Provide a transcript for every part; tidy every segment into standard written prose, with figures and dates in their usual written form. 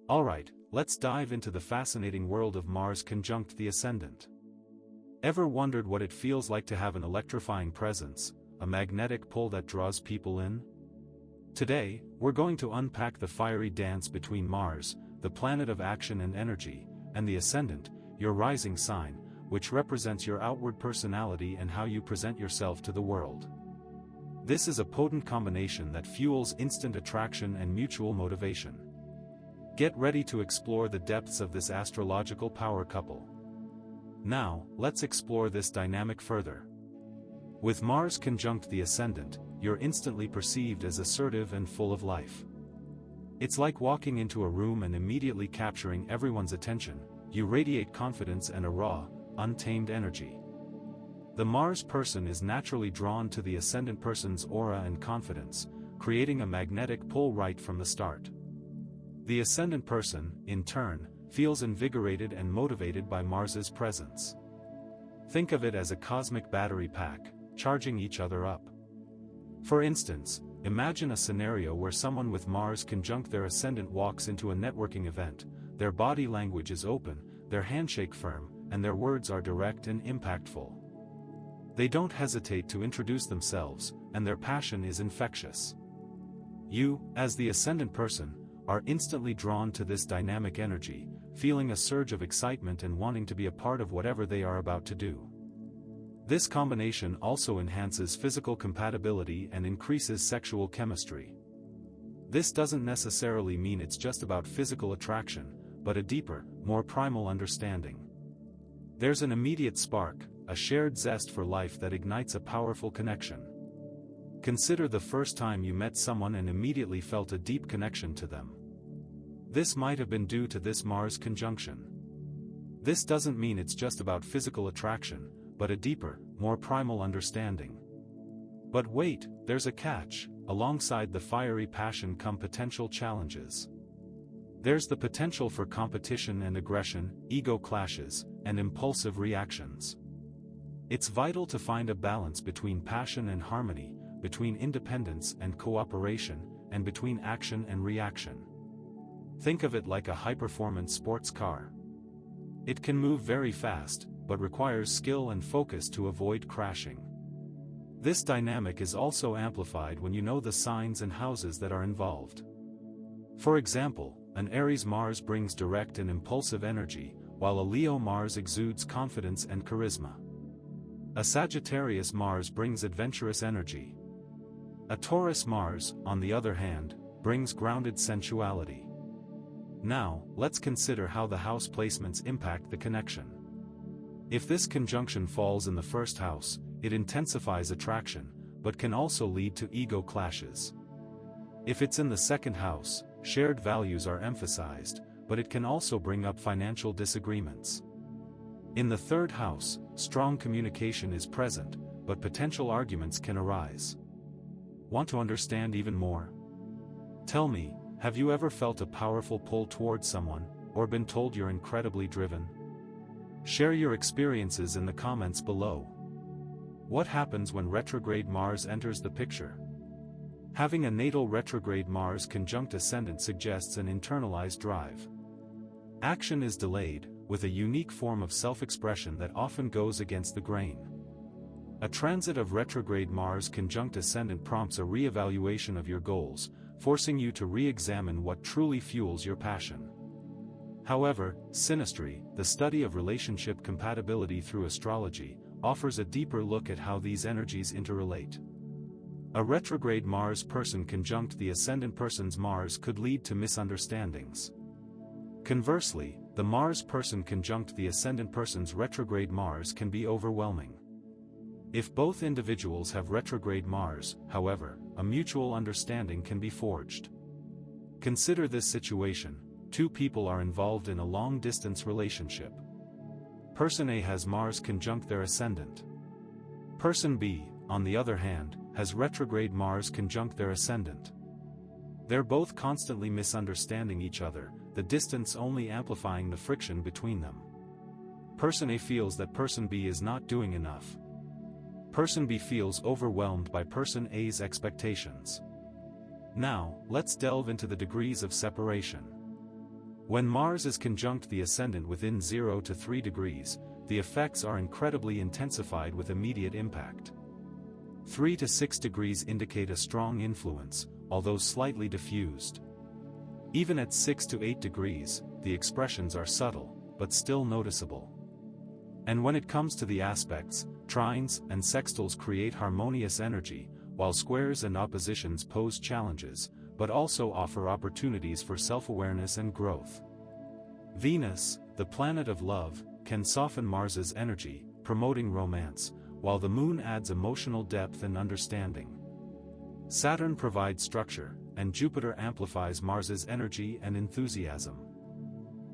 Alright, let's dive into the fascinating world of Mars conjunct the Ascendant. Ever wondered what it feels like to have an electrifying presence, a magnetic pull that draws people in? Today, we're going to unpack the fiery dance between Mars, the planet of action and energy, and the Ascendant, your rising sign, which represents your outward personality and how you present yourself to the world. This is a potent combination that fuels instant attraction and mutual motivation. Get ready to explore the depths of this astrological power couple. Now, let's explore this dynamic further. With Mars conjunct the Ascendant, you're instantly perceived as assertive and full of life. It's like walking into a room and immediately capturing everyone's attention. You radiate confidence and a raw, untamed energy. The Mars person is naturally drawn to the Ascendant person's aura and confidence, creating a magnetic pull right from the start. The Ascendant person, in turn, feels invigorated and motivated by Mars's presence. Think of it as a cosmic battery pack, charging each other up. For instance, imagine a scenario where someone with Mars conjunct their Ascendant walks into a networking event. Their body language is open, their handshake firm, and their words are direct and impactful. They don't hesitate to introduce themselves, and their passion is infectious. You, as the Ascendant person, are instantly drawn to this dynamic energy, feeling a surge of excitement and wanting to be a part of whatever they are about to do. This combination also enhances physical compatibility and increases sexual chemistry. This doesn't necessarily mean it's just about physical attraction, but a deeper, more primal understanding. There's an immediate spark, a shared zest for life that ignites a powerful connection. Consider the first time you met someone and immediately felt a deep connection to them. This might have been due to this Mars conjunction. This doesn't mean it's just about physical attraction, but a deeper, more primal understanding. But wait, there's a catch. Alongside the fiery passion come potential challenges. There's the potential for competition and aggression, ego clashes, and impulsive reactions. It's vital to find a balance between passion and harmony, between independence and cooperation, and between action and reaction. Think of it like a high-performance sports car. It can move very fast, but requires skill and focus to avoid crashing. This dynamic is also amplified when you know the signs and houses that are involved. For example, an Aries Mars brings direct and impulsive energy, while a Leo Mars exudes confidence and charisma. A Sagittarius Mars brings adventurous energy. A Taurus Mars, on the other hand, brings grounded sensuality. Now, let's consider how the house placements impact the connection. If this conjunction falls in the first house, it intensifies attraction, but can also lead to ego clashes. If it's in the second house, shared values are emphasized, but it can also bring up financial disagreements. In the third house, strong communication is present, but potential arguments can arise. Want to understand even more? Tell me, have you ever felt a powerful pull towards someone, or been told you're incredibly driven? Share your experiences in the comments below. What happens when retrograde Mars enters the picture? Having a natal retrograde Mars conjunct ascendant suggests an internalized drive. Action is delayed, with a unique form of self-expression that often goes against the grain. A transit of retrograde Mars conjunct ascendant prompts a re-evaluation of your goals, forcing you to re-examine what truly fuels your passion. However, Synastry, the study of relationship compatibility through astrology, offers a deeper look at how these energies interrelate. A retrograde Mars person conjunct the ascendant person's Mars could lead to misunderstandings. Conversely, the Mars person conjunct the ascendant person's retrograde Mars can be overwhelming. If both individuals have retrograde Mars, however, a mutual understanding can be forged. Consider this situation: two people are involved in a long-distance relationship. Person A has Mars conjunct their ascendant. Person B, on the other hand, has retrograde Mars conjunct their ascendant. They're both constantly misunderstanding each other, the distance only amplifying the friction between them. Person A feels that Person B is not doing enough. Person B feels overwhelmed by Person A's expectations. Now, let's delve into the degrees of separation. When Mars is conjunct the ascendant within 0 to 3 degrees, the effects are incredibly intensified with immediate impact. 3 to 6 degrees indicate a strong influence, although slightly diffused. Even at 6 to 8 degrees, the expressions are subtle, but still noticeable. And when it comes to the aspects, trines and sextiles create harmonious energy, while squares and oppositions pose challenges, but also offer opportunities for self-awareness and growth. Venus, the planet of love, can soften Mars's energy, promoting romance, while the Moon adds emotional depth and understanding. Saturn provides structure, and Jupiter amplifies Mars's energy and enthusiasm.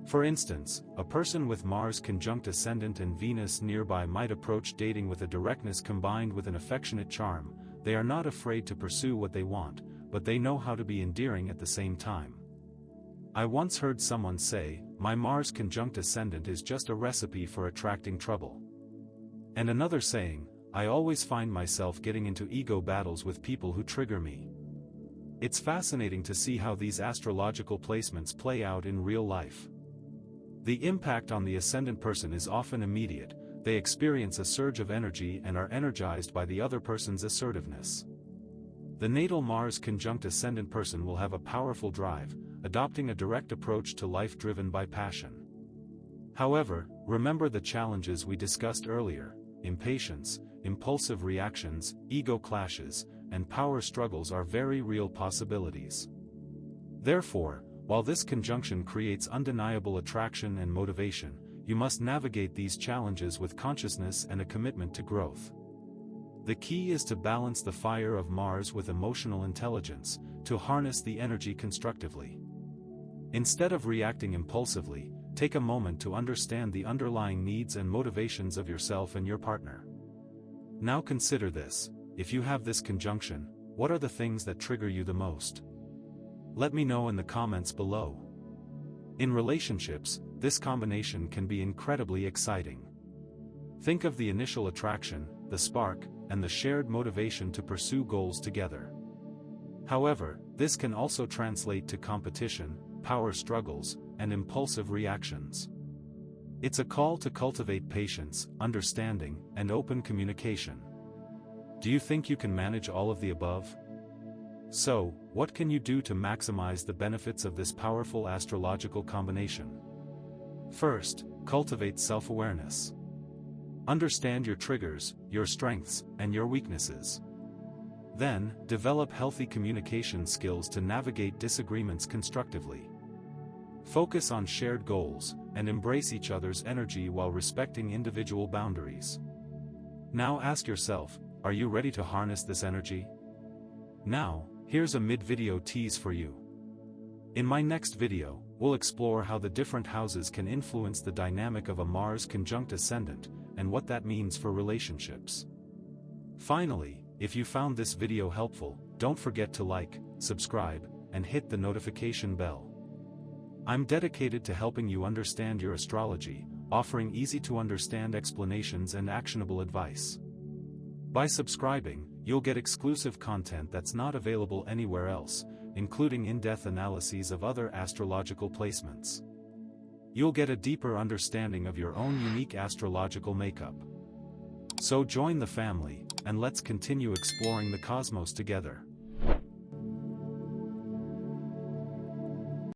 For instance, a person with Mars conjunct ascendant and Venus nearby might approach dating with a directness combined with an affectionate charm. They are not afraid to pursue what they want, but they know how to be endearing at the same time. I once heard someone say, "My Mars conjunct ascendant is just a recipe for attracting trouble." And another saying, "I always find myself getting into ego battles with people who trigger me." It's fascinating to see how these astrological placements play out in real life. The impact on the ascendant person is often immediate. They experience a surge of energy and are energized by the other person's assertiveness. The natal Mars conjunct ascendant person will have a powerful drive, adopting a direct approach to life driven by passion. However, remember the challenges we discussed earlier: impatience, impulsive reactions, ego clashes, and power struggles are very real possibilities. Therefore, while this conjunction creates undeniable attraction and motivation, you must navigate these challenges with consciousness and a commitment to growth. The key is to balance the fire of Mars with emotional intelligence, to harness the energy constructively. Instead of reacting impulsively, take a moment to understand the underlying needs and motivations of yourself and your partner. Now consider this: if you have this conjunction, what are the things that trigger you the most? Let me know in the comments below. In relationships, this combination can be incredibly exciting. Think of the initial attraction, the spark, and the shared motivation to pursue goals together. However, this can also translate to competition, power struggles, and impulsive reactions. It's a call to cultivate patience, understanding, and open communication. Do you think you can manage all of the above? So, what can you do to maximize the benefits of this powerful astrological combination? First, cultivate self-awareness. Understand your triggers, your strengths, and your weaknesses. Then, develop healthy communication skills to navigate disagreements constructively. Focus on shared goals, and embrace each other's energy while respecting individual boundaries. Now ask yourself, are you ready to harness this energy? Now, here's a mid-video tease for you. In my next video, we'll explore how the different houses can influence the dynamic of a Mars conjunct ascendant, and what that means for relationships. Finally, if you found this video helpful, don't forget to like, subscribe, and hit the notification bell. I'm dedicated to helping you understand your astrology, offering easy-to-understand explanations and actionable advice. By subscribing, you'll get exclusive content that's not available anywhere else, including in-depth analyses of other astrological placements. You'll get a deeper understanding of your own unique astrological makeup. So join the family, and let's continue exploring the cosmos together.